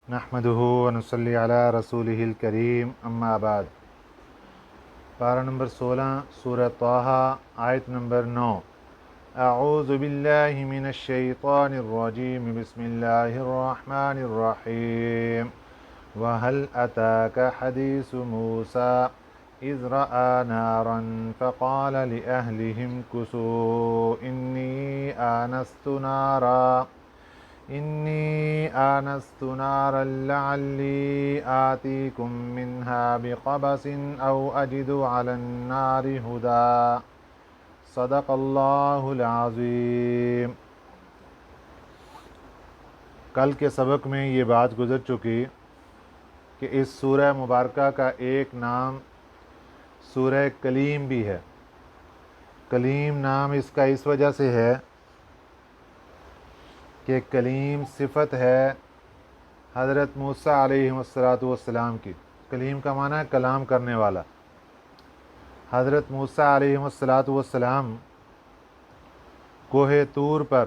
نحمدہ ونصلی علی رسولہ الکریم اما بعد۔ پارہ نمبر 16 سورہ طٰہٰ آیت نمبر 9۔ اعوذ باللہ من الشیطان الرجیم بسم اللہ الرحمن الرحیم۔ وَهَلْ أَتَاكَ حَدِيثُ مُوسَىٰ إِذْ رَأَىٰ نَارًا فَقَالَ لِأَهْلِهِ امْكُثُوا إِنِّي آنَسْتُ نَارًا لَعَلِّي آتِيكُم مِّنْهَا بِقَبَسٍ أَوْ أَجِدُ عَلَى النَّارِ هُدًى۔ صدق اللہ العظیم۔ کل کے سبق میں یہ بات گزر چکی کہ اس سورہ مبارکہ کا ایک نام سورہ کلیم بھی ہے۔ کلیم نام اس کا اس وجہ سے ہے کہ کلیم صفت ہے حضرت موسیٰ علیہ السلام کی۔ کلیم کا معنی ہے کلام کرنے والا۔ حضرت موسیٰ علیہ السلام کوہ طور پر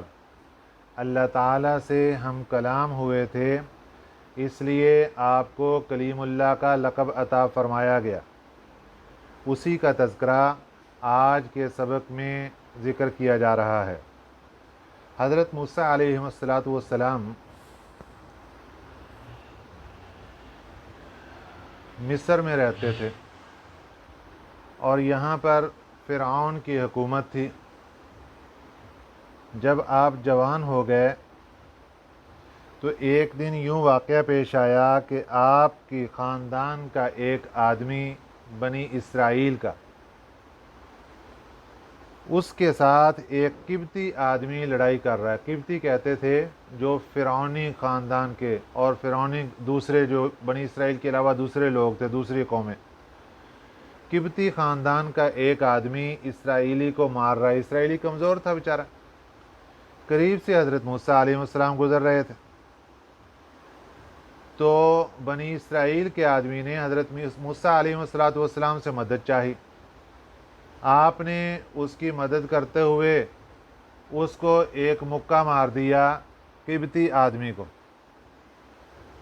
اللہ تعالیٰ سے ہم کلام ہوئے تھے، اس لیے آپ کو کلیم اللہ کا لقب عطا فرمایا گیا۔ اسی کا تذکرہ آج کے سبق میں ذکر کیا جا رہا ہے۔ حضرت موسیٰ علیہ السلام مصر میں رہتے تھے اور یہاں پر فرعون کی حکومت تھی۔ جب آپ جوان ہو گئے تو ایک دن یوں واقعہ پیش آیا کہ آپ کی خاندان کا ایک آدمی بنی اسرائیل کا، اس کے ساتھ ایک قبطی آدمی لڑائی کر رہا ہے۔ قبطی کہتے تھے جو فرعونی خاندان کے اور فرعونی دوسرے جو بنی اسرائیل کے علاوہ دوسرے لوگ تھے، دوسری قومیں۔ قبطی خاندان کا ایک آدمی اسرائیلی کو مار رہا ہے۔ اسرائیلی کمزور تھا بیچارہ، قریب سے حضرت موسیٰ علیہ السلام گزر رہے تھے، تو بنی اسرائیل کے آدمی نے حضرت موسیٰ علیہ السلام سے مدد چاہی۔ آپ نے اس کی مدد کرتے ہوئے اس کو ایک مکہ مار دیا، قبطی آدمی کو۔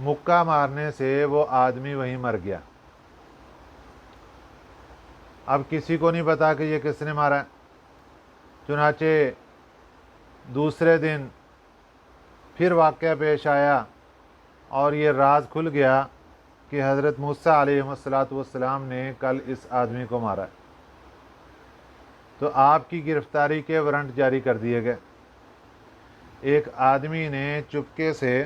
مکہ مارنے سے وہ آدمی وہیں مر گیا۔ اب کسی کو نہیں پتا کہ یہ کس نے مارا ہے۔ چنانچہ دوسرے دن پھر واقعہ پیش آیا اور یہ راز کھل گیا کہ حضرت موسیٰ علیہ السلام نے کل اس آدمی کو مارا ہے۔ تو آپ کی گرفتاری کے وارنٹ جاری کر دیے گئے۔ ایک آدمی نے چپکے سے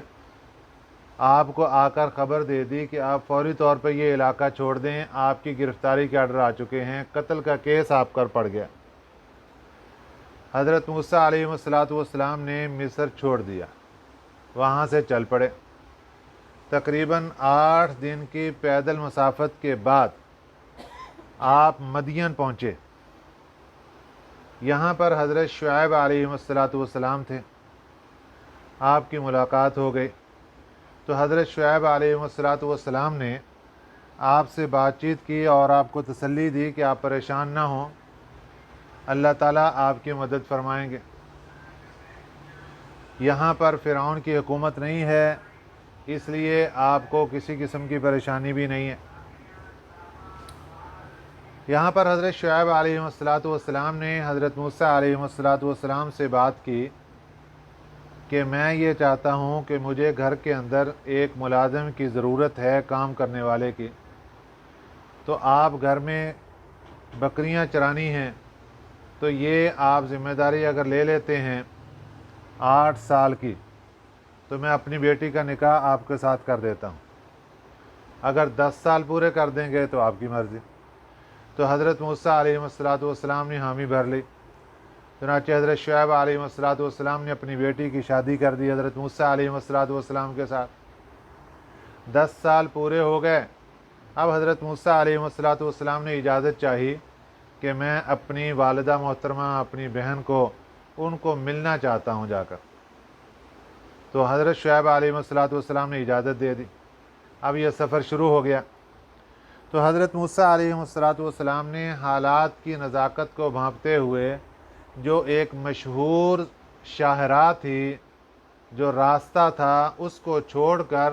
آپ کو آ کر خبر دے دی کہ آپ فوری طور پر یہ علاقہ چھوڑ دیں، آپ کی گرفتاری کے آرڈر آ چکے ہیں، قتل کا کیس آپ پر پڑ گیا۔ حضرت موسیٰ علیہ السلام نے مصر چھوڑ دیا، وہاں سے چل پڑے۔ تقریباً 8 دن کی پیدل مسافت کے بعد آپ مدین پہنچے۔ یہاں پر حضرت شعیب علیہ السلام تھے، آپ کی ملاقات ہو گئی۔ تو حضرت شعیب علیہ السلام نے آپ سے بات چیت کی اور آپ کو تسلی دی کہ آپ پریشان نہ ہوں، اللہ تعالیٰ آپ کی مدد فرمائیں گے۔ یہاں پر فرعون کی حکومت نہیں ہے، اس لیے آپ کو کسی قسم کی پریشانی بھی نہیں ہے۔ یہاں پر حضرت شعیب علیہ السلام نے حضرت موسیٰ علیہ السلام سے بات کی کہ میں یہ چاہتا ہوں کہ مجھے گھر کے اندر ایک ملازم کی ضرورت ہے، کام کرنے والے کی۔ تو آپ گھر میں بکریاں چرانی ہیں، تو یہ آپ ذمہ داری اگر لے لیتے ہیں 8 سال کی، تو میں اپنی بیٹی کا نکاح آپ کے ساتھ کر دیتا ہوں۔ اگر 10 سال پورے کر دیں گے تو آپ کی مرضی۔ تو حضرت موسیٰ علیہ السلام نے حامی بھر لی۔ چنانچہ حضرت شعیب علیہ السلام نے اپنی بیٹی کی شادی کر دی حضرت موسیٰ علیہ السلام کے ساتھ۔ 10 سال پورے ہو گئے۔ اب حضرت موسیٰ علیہ السلام نے اجازت چاہی کہ میں اپنی والدہ محترمہ، اپنی بہن کو، ان کو ملنا چاہتا ہوں جا کر۔ تو حضرت شعیب علیہ السلام نے اجازت دے دی۔ اب یہ سفر شروع ہو گیا۔ تو حضرت موسیٰ علیہ السلام نے حالات کی نزاکت کو بھانپتے ہوئے جو ایک مشہور شاہراہ تھی، جو راستہ تھا، اس کو چھوڑ کر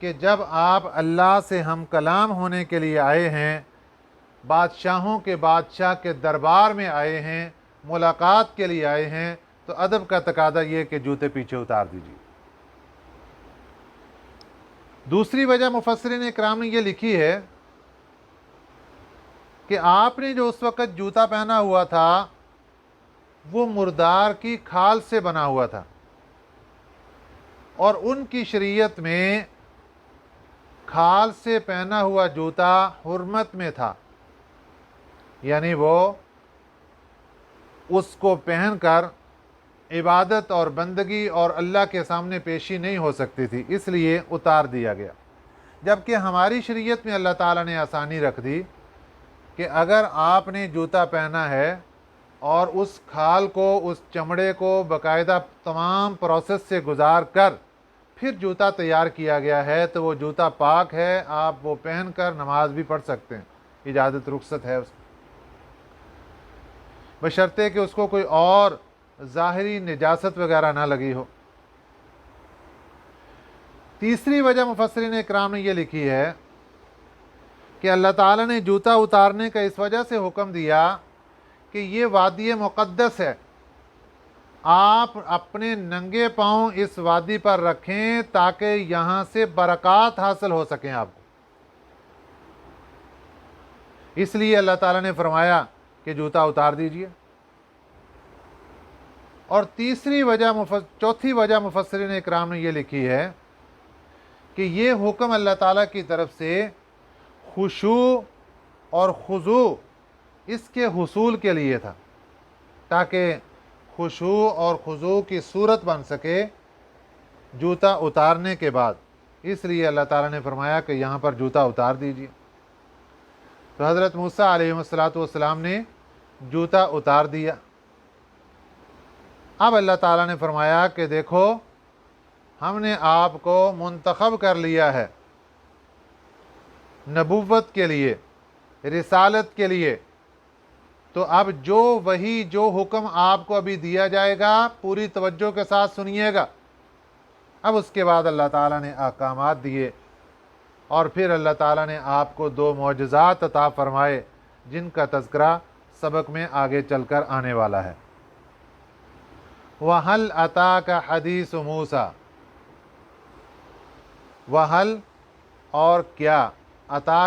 کہ جب آپ اللہ سے ہم کلام ہونے کے لیے آئے ہیں، بادشاہوں کے بادشاہ کے دربار میں آئے ہیں، ملاقات کے لیے آئے ہیں، تو ادب کا تقاضا یہ کہ جوتے پیچھے اتار دیجیے۔ دوسری وجہ مفسرین اکرام نے یہ لکھی ہے کہ آپ نے جو اس وقت جوتا پہنا ہوا تھا وہ مردار کی کھال سے بنا ہوا تھا، اور ان کی شریعت میں کھال سے پہنا ہوا جوتا حرمت میں تھا، یعنی وہ اس کو پہن کر عبادت اور بندگی اور اللہ کے سامنے پیشی نہیں ہو سکتی تھی، اس لیے اتار دیا گیا۔ جبکہ ہماری شریعت میں اللہ تعالیٰ نے آسانی رکھ دی کہ اگر آپ نے جوتا پہنا ہے اور اس کھال کو، اس چمڑے کو باقاعدہ تمام پروسیس سے گزار کر پھر جوتا تیار کیا گیا ہے تو وہ جوتا پاک ہے، آپ وہ پہن کر نماز بھی پڑھ سکتے ہیں، اجازت رخصت ہے اس کو، بشرطے کہ اس کو کوئی اور ظاہری نجاست وغیرہ نہ لگی ہو۔ تیسری وجہ مفسرین اکرام نے یہ لکھی ہے کہ اللہ تعالیٰ نے جوتا اتارنے کا اس وجہ سے حکم دیا کہ یہ وادی مقدس ہے، آپ اپنے ننگے پاؤں اس وادی پر رکھیں تاکہ یہاں سے برکات حاصل ہو سکیں آپ کو، اس لیے اللہ تعالیٰ نے فرمایا کہ جوتا اتار دیجئے۔ اور چوتھی وجہ مفسرین اکرام نے یہ لکھی ہے کہ یہ حکم اللہ تعالیٰ کی طرف سے خشوع اور خضوع اس کے حصول کے لیے تھا، تاکہ خشوع اور خضوع کی صورت بن سکے جوتا اتارنے کے بعد، اس لیے اللہ تعالیٰ نے فرمایا کہ یہاں پر جوتا اتار دیجیے۔ تو حضرت موسیٰ علیہ السلام نے جوتا اتار دیا۔ اب اللہ تعالیٰ نے فرمایا کہ دیکھو ہم نے آپ کو منتخب کر لیا ہے نبوت کے لیے، رسالت کے لیے، تو اب جو حکم آپ کو ابھی دیا جائے گا پوری توجہ کے ساتھ سنیے گا۔ اب اس کے بعد اللہ تعالیٰ نے احکامات دیے، اور پھر اللہ تعالیٰ نے آپ کو 2 معجزات عطا فرمائے جن کا تذکرہ سبق میں آگے چل کر آنے والا ہے۔ وَهَلْ أَتَاكَ حَدِيثُ مُوسَىٰ، وَهَلْ اور کیا، عطا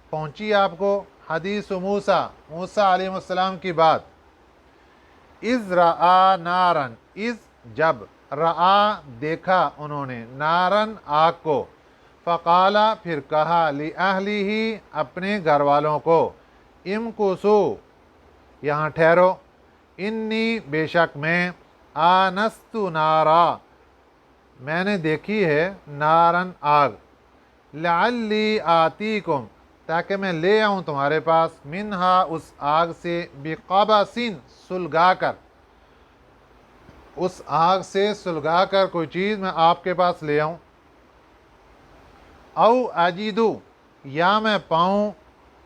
پہنچی آپ کو، حدیث موسیٰ، موسیٰ علیہ السلام کی بات، اذ رعا نارن، اذ جب، رعا دیکھا انہوں نے، نارن آگ کو، فقالا پھر کہا، لِأَهْلِهِ اپنے گھر والوں کو، امکثوا یہاں ٹھہرو، انی بے شک میں، آنست نارا میں نے دیکھی ہے، نارن آگ، لعلی آتیکم تاکہ میں لے آؤں تمہارے پاس، منہا اس آگ سے، بقبسٍ سلگا کر، اس آگ سے سلگا کر کوئی چیز میں آپ کے پاس لے آؤں، او اجدو یا میں پاؤں،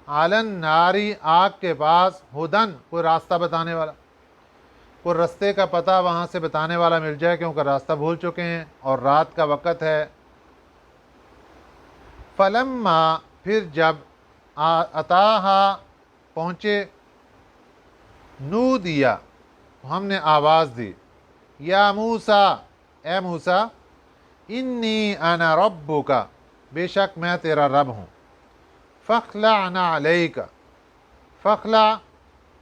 علی ناری آگ کے پاس، ہدن کوئی راستہ بتانے والا، کوئی رستے کا پتہ وہاں سے بتانے والا مل جائے، کیونکہ راستہ بھول چکے ہیں اور رات کا وقت ہے۔ فلما پھر جب، اتاہا پہنچے، نو دیا ہم نے آواز دی، یا موسیٰ اے موسیٰ، انی انا ربک بے شک میں تیرا رب ہوں، فاخلع نعلیک، فاخلع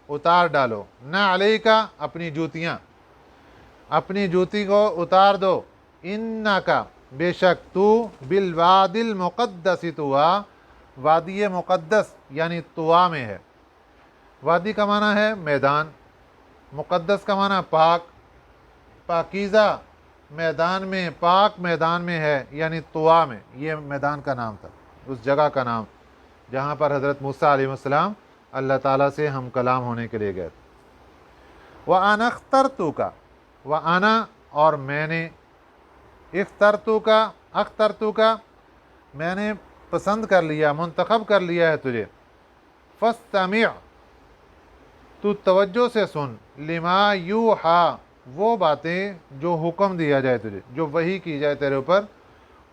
اتار ڈالو، نعلیک اپنی جوتیاں، اپنی جوتی کو اتار دو، انکا بے شک تو، بالوادی المقدس طویٰ وادی مقدس یعنی طویٰ میں ہے، وادی کا معنی ہے میدان، مقدس کا معنی پاک، پاکیزہ میدان میں، پاک میدان میں ہے، یعنی طویٰ میں، یہ میدان کا نام تھا، اس جگہ کا نام جہاں پر حضرت موسیٰ علیہ السلام اللہ تعالیٰ سے ہم کلام ہونے کے لیے گئے تھے۔ وَأَنَا اخْتَرْتُكَ، وَأَنَا اور میں نے، اخترتُكَ میں نے پسند کر لیا، منتخب کر لیا ہے تجھے، فَاسْتَمِعْ تو توجہ سے سن، لِمَا یوحیٰ وہ باتیں جو حکم دیا جائے تجھے، جو وحی کی جائے تیرے اوپر،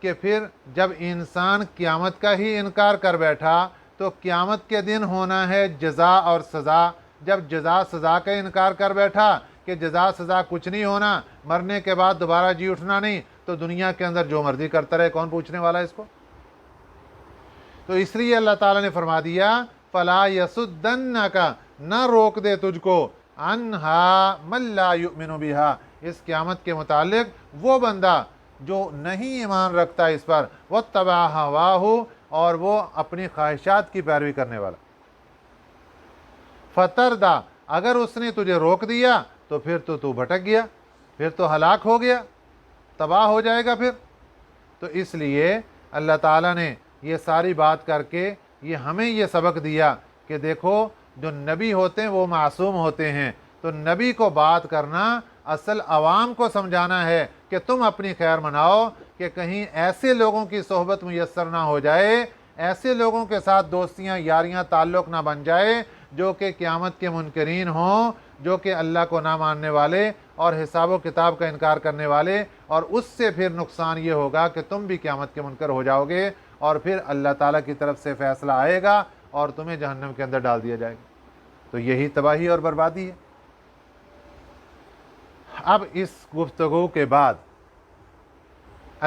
کہ پھر جب انسان قیامت کا ہی انکار کر بیٹھا تو قیامت کے دن ہونا ہے جزا اور سزا۔ جب جزا سزا کا انکار کر بیٹھا کہ جزا سزا کچھ نہیں ہونا، مرنے کے بعد دوبارہ جی اٹھنا نہیں، تو دنیا کے اندر جو مرضی کرتا رہے، کون پوچھنے والا ہے اس کو؟ تو اس لیے اللہ تعالیٰ نے فرما دیا فَلَا يَسُدَّنَّكَ، نہ روک دے تجھ کو، عَنْهَا مَن لَا يُؤْمِنُ بِهَا، اس قیامت کے متعلق وہ بندہ جو نہیں ایمان رکھتا اس پر، وَاتَّبَعَ هَوَاهُ، اور وہ اپنی خواہشات کی پیروی کرنے والا۔ فَتَرْدَى، اگر اس نے تجھے روک دیا تو پھر تو بھٹک گیا، پھر تو ہلاک ہو گیا، تباہ ہو جائے گا پھر۔ تو اس لیے اللہ تعالیٰ نے یہ ساری بات کر کے یہ ہمیں یہ سبق دیا کہ دیکھو جو نبی ہوتے ہیں وہ معصوم ہوتے ہیں، تو نبی کو بات کرنا اصل عوام کو سمجھانا ہے کہ تم اپنی خیر مناؤ، کہ کہیں ایسے لوگوں کی صحبت میسر نہ ہو جائے، ایسے لوگوں کے ساتھ دوستیاں یاریاں تعلق نہ بن جائے جو کہ قیامت کے منکرین ہوں، جو کہ اللہ کو نہ ماننے والے اور حساب و کتاب کا انکار کرنے والے، اور اس سے پھر نقصان یہ ہوگا کہ تم بھی قیامت کے منکر ہو جاؤ گے، اور پھر اللہ تعالیٰ کی طرف سے فیصلہ آئے گا اور تمہیں جہنم کے اندر ڈال دیا جائے گا۔ تو یہی تباہی اور بربادی ہے۔ اب اس گفتگو کے بعد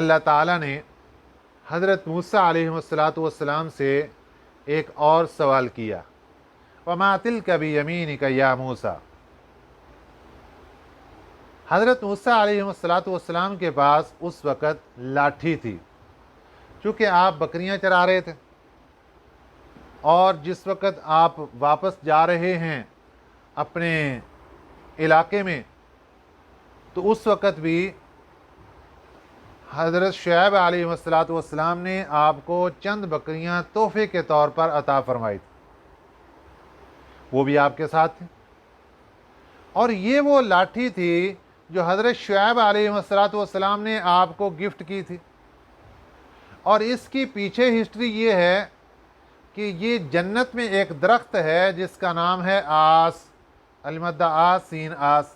اللہ تعالیٰ نے حضرت موسیٰ علیہ السلام سے ایک اور سوال کیا، وَمَا تِلْكَ بِيَمِينِكَ يَا موسیٰ۔ حضرت موسیٰ علیہ السلام کے پاس اس وقت لاٹھی تھی، چونکہ آپ بکریاں چرا رہے تھے، اور جس وقت آپ واپس جا رہے ہیں اپنے علاقے میں، تو اس وقت بھی حضرت شعیب علیہ السلام نے آپ کو چند بکریاں تحفے کے طور پر عطا فرمائی تھی، وہ بھی آپ کے ساتھ تھی، اور یہ وہ لاٹھی تھی جو حضرت شعیب علیہ السلام نے آپ کو گفٹ کی تھی۔ اور اس کی پیچھے ہسٹری یہ ہے کہ یہ جنت میں ایک درخت ہے جس کا نام ہے آس، المدہ آس سین آس،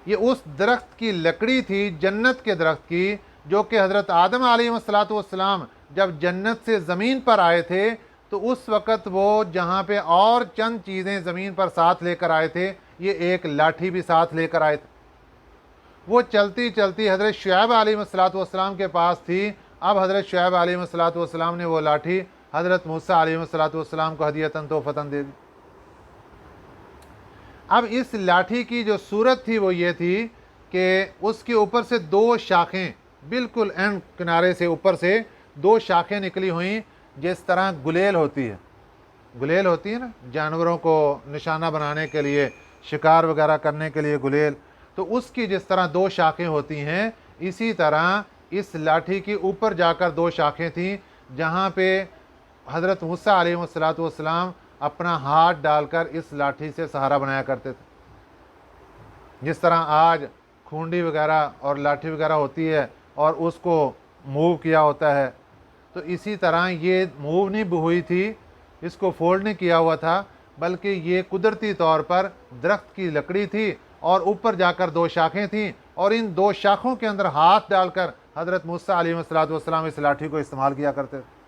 یہ اس درخت کی لکڑی تھی، جنت کے درخت کی، جو کہ حضرت آدم علیہ السلام جب جنت سے زمین پر آئے تھے تو اس وقت وہ جہاں پہ اور چند چیزیں زمین پر ساتھ لے کر آئے تھے، یہ ایک لاٹھی بھی ساتھ لے کر آئے تھے۔ وہ چلتی چلتی حضرت شعیب علیہ السلام کے پاس تھی۔ اب حضرت شعیب علیہ السلام نے وہ لاٹھی حضرت موسیٰ علیہ السلام کو ہدیۃً تحفۃً دے دی۔ اب اس لاٹھی کی جو صورت تھی وہ یہ تھی کہ اس کے اوپر سے دو شاخیں، بالکل اینڈ کنارے سے اوپر سے دو شاخیں نکلی ہوئیں، جس طرح گلیل ہوتی ہے، گلیل ہوتی ہے نا جانوروں کو نشانہ بنانے کے لیے، شکار وغیرہ کرنے کے لیے گلیل، تو اس کی جس طرح دو شاخیں ہوتی ہیں، اسی طرح اس لاٹھی کی اوپر جا کر دو شاخیں تھیں، جہاں پہ حضرت موسیٰ علیہ السلام اپنا ہاتھ ڈال کر اس لاٹھی سے سہارا بنایا کرتے تھے۔ جس طرح آج کھونڈی وغیرہ اور لاٹھی وغیرہ ہوتی ہے اور اس کو موو کیا ہوتا ہے، تو اسی طرح یہ موو نہیں ہوئی تھی، اس کو فولڈ نہیں کیا ہوا تھا، بلکہ یہ قدرتی طور پر درخت کی لکڑی تھی اور اوپر جا کر دو شاخیں تھیں، اور ان دو شاخوں کے اندر ہاتھ ڈال کر حضرت موسیٰ علیہ السلام اس لاٹھی کو استعمال کیا کرتے تھے۔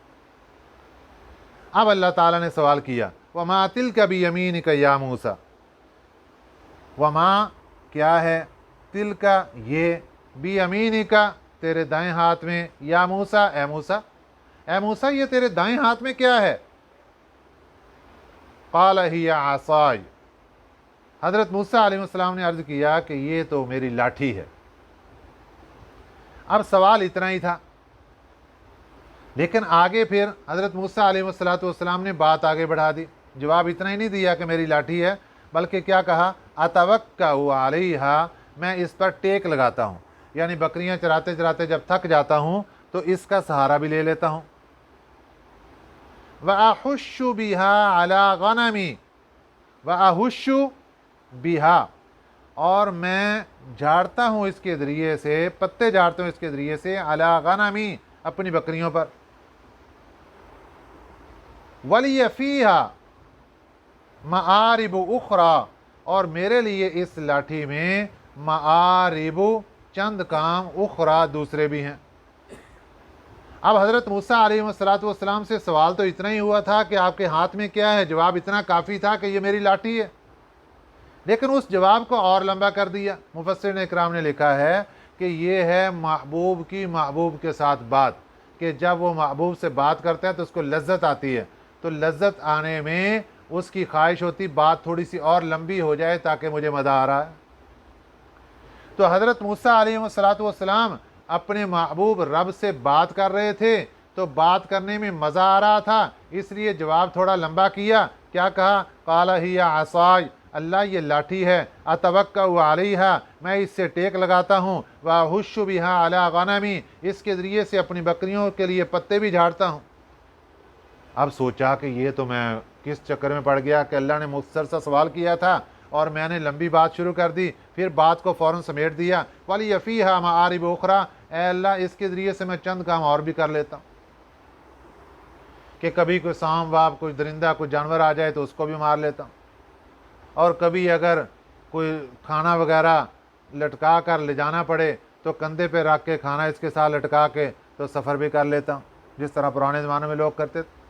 اب اللہ تعالیٰ نے سوال کیا، وَمَا تِلْكَ بِيَمِينِكَ يَا موسیٰ۔ وما کیا ہے، تِلْكَ یہ، بِيَمِينِكَ تیرے دائیں ہاتھ میں، یا موسیٰ اے موسیٰ، اے موسیٰ یہ تیرے دائیں ہاتھ میں کیا ہے؟ قَالَ هِيَ عَصَايَ، حضرت موسیٰ علیہ السلام نے عرض کیا کہ یہ تو میری لاٹھی ہے۔ اب سوال اتنا ہی تھا، لیکن آگے پھر حضرت موسیٰ علیہ السلام نے بات آگے بڑھا دی، جواب اتنا ہی نہیں دیا کہ میری لاٹھی ہے، بلکہ کیا کہا، أَتَوَكَّأُ عَلَيْهَا، میں اس پر ٹیک لگاتا ہوں، یعنی بکریاں چراتے چراتے جب تھک جاتا ہوں تو اس کا سہارا بھی لے لیتا ہوں۔ وَأَحُشُّ بِهَا عَلَى غَنَمِي، وَأَحُشُّ بِهَا، اور میں جھاڑتا ہوں اس کے ذریعے سے، پتے جھاڑتا ہوں اس کے ذریعے سے، عَلَى غَنَمِي اپنی بکریوں پر، وَلِيَ فِيهَا مَآرِبُ أُخْرَى، اور میرے لیے اس لاٹھی میں مآرب چند کام، اخرى دوسرے بھی ہیں۔ اب حضرت موسیٰ علیہ السلام سے سوال تو اتنا ہی ہوا تھا کہ آپ کے ہاتھ میں کیا ہے، جواب اتنا کافی تھا کہ یہ میری لاٹھی ہے، لیکن اس جواب کو اور لمبا کر دیا۔ مفسرین اکرام نے لکھا ہے کہ یہ ہے محبوب کی محبوب کے ساتھ بات، کہ جب وہ محبوب سے بات کرتا ہے تو اس کو لذت آتی ہے، تو لذت آنے میں اس کی خواہش ہوتی بات تھوڑی سی اور لمبی ہو جائے تاکہ مجھے مزہ آ رہا ہے۔ تو حضرت موسیٰ علیہ السلام اپنے محبوب رب سے بات کر رہے تھے، تو بات کرنے میں مزہ آ رہا تھا، اس لیے جواب تھوڑا لمبا کیا۔ کیا کہا؟ قال ہی عصائی، اللہ یہ لاٹھی ہے، اتوکا علیہا، میں اس سے ٹیک لگاتا ہوں، واہش بہا علی غنمی، اس کے ذریعے سے اپنی بکریوں کے لیے پتے بھی جھاڑتا ہوں۔ اب سوچا کہ یہ تو میں کس چکر میں پڑ گیا کہ اللہ نے مختصر سا سوال کیا تھا اور میں نے لمبی بات شروع کر دی، پھر بات کو فوراً سمیٹ دیا۔ وَلِيَ فِيهَا مَآرِبُ أُخْرَىٰ، اے اللہ اس کے ذریعے سے میں چند کام اور بھی کر لیتا ہوں، کہ کبھی کوئی سانپ واپ کوئی درندہ کوئی جانور آ جائے تو اس کو بھی مار لیتا ہوں، اور کبھی اگر کوئی کھانا وغیرہ لٹکا کر لے جانا پڑے تو کندھے پہ رکھ کے کھانا اس کے ساتھ لٹکا کے تو سفر بھی کر لیتا ہوں، جس طرح پرانے زمانے میں لوگ کرتے تھے۔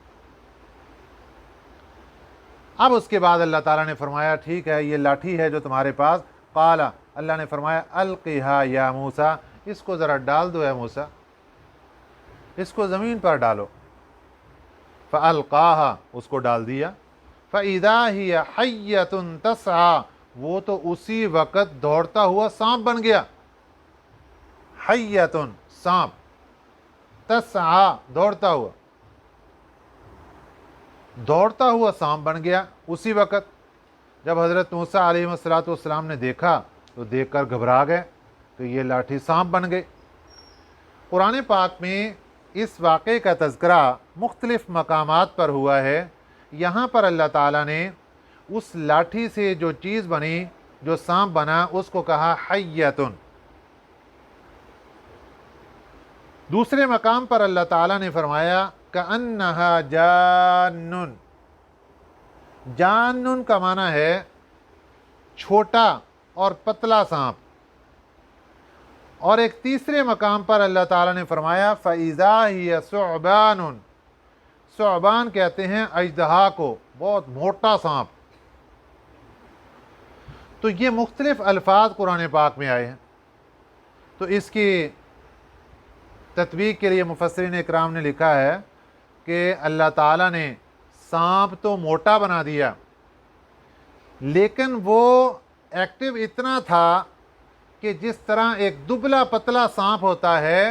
اب اس کے بعد اللہ تعالیٰ نے فرمایا ٹھیک ہے یہ لاٹھی ہے جو تمہارے پاس، قال، اللہ نے فرمایا القیہا یا موسیٰ، اس کو ذرا ڈال دو اے موسیٰ، اس کو زمین پر ڈالو۔ فالقاہا، اس کو ڈال دیا۔ فاذا ہی حیۃ تسعی، وہ تو اسی وقت دوڑتا ہوا سانپ بن گیا۔ حیۃ، سانپ، تسعی، دوڑتا ہوا سانپ بن گیا اسی وقت۔ جب حضرت موسیٰ علیہ السلام نے دیکھا تو دیکھ کر گھبرا گئے کہ یہ لاٹھی سانپ بن گئی۔ قرآن پاک میں اس واقعے کا تذکرہ مختلف مقامات پر ہوا ہے۔ یہاں پر اللہ تعالیٰ نے اس لاٹھی سے جو چیز بنی، جو سانپ بنا، اس کو کہا حیۃ۔ دوسرے مقام پر اللہ تعالیٰ نے فرمایا کأنہا جان، جان کا معنی ہے چھوٹا اور پتلا سانپ۔ اور ایک تیسرے مقام پر اللہ تعالیٰ نے فرمایا فَإِذَا هِيَ ثُعْبَانٌ، ثعبان کہتے ہیں اژدہا کو، بہت موٹا سانپ۔ تو یہ مختلف الفاظ قرآن پاک میں آئے ہیں۔ تو اس کی تطبیق کے لیے مفسرین اکرام نے لکھا ہے کہ اللہ تعالیٰ نے سانپ تو موٹا بنا دیا، لیکن وہ ایکٹیو اتنا تھا کہ جس طرح ایک دبلا پتلا سانپ ہوتا ہے،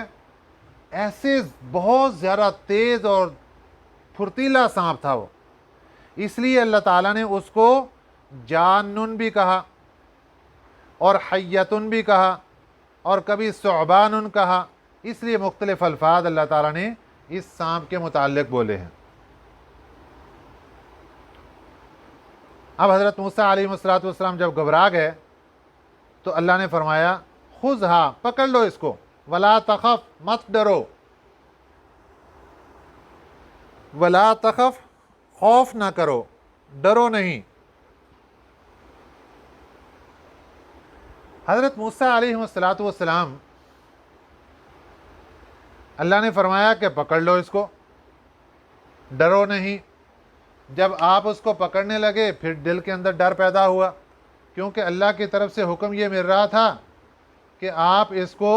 ایسے بہت زیادہ تیز اور پھرتیلا سانپ تھا وہ، اس لیے اللہ تعالیٰ نے اس کو جانن بھی کہا اور حیتن بھی کہا اور کبھی ثعبان کہا، اس لیے مختلف الفاظ اللہ تعالیٰ نے اس سانپ کے متعلق بولے ہیں۔ اب حضرت موسیٰ علیہ السلام جب گھبرا گئے تو اللہ نے فرمایا خذھا، پکڑ لو اس کو، ولا تخف، مت ڈرو، ولا تخف، خوف نہ کرو، ڈرو نہیں۔ حضرت موسیٰ علیہ السلام اللہ نے فرمایا کہ پکڑ لو اس کو، ڈرو نہیں۔ جب آپ اس کو پکڑنے لگے پھر دل کے اندر ڈر پیدا ہوا، کیونکہ اللہ کی طرف سے حکم یہ مل رہا تھا کہ آپ اس کو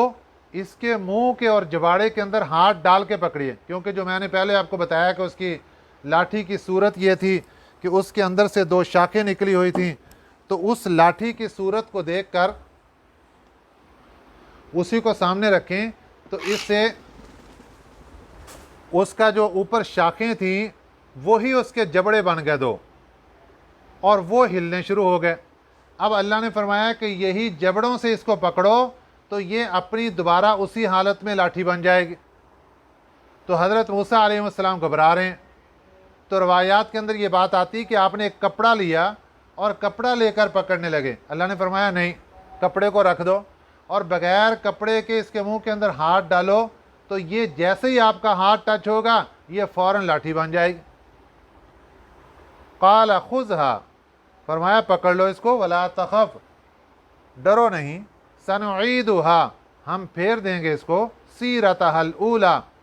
اس کے منہ کے اور جباڑے کے اندر ہاتھ ڈال کے پکڑیے، کیونکہ جو میں نے پہلے آپ کو بتایا کہ اس کی لاٹھی کی صورت یہ تھی کہ اس کے اندر سے دو شاخیں نکلی ہوئی تھیں، تو اس لاٹھی کی صورت کو دیکھ کر اسی کو سامنے رکھیں تو اس سے اس کا جو اوپر شاخیں تھیں وہی اس کے جبڑے بن گئے دو، اور وہ ہلنے شروع ہو گئے۔ اب اللہ نے فرمایا کہ یہی جبڑوں سے اس کو پکڑو تو یہ اپنی دوبارہ اسی حالت میں لاٹھی بن جائے گی۔ تو حضرت موسیٰ علیہ السلام گھبرا رہے ہیں، تو روایات کے اندر یہ بات آتی کہ آپ نے ایک کپڑا لیا اور کپڑا لے کر پکڑنے لگے۔ اللہ نے فرمایا نہیں، کپڑے کو رکھ دو اور بغیر کپڑے کے اس کے منہ کے اندر ہاتھ ڈالو، تو یہ جیسے ہی آپ کا ہاتھ ٹچ ہوگا یہ فوراً لاٹھی بن جائے گی۔ قال خذھا، فرمایا پکڑ لو اس کو، ولا تخف، ڈرو نہیں، سنعیدھا، ہم پھیر دیں گے اس کو، سیرتھا الاولی،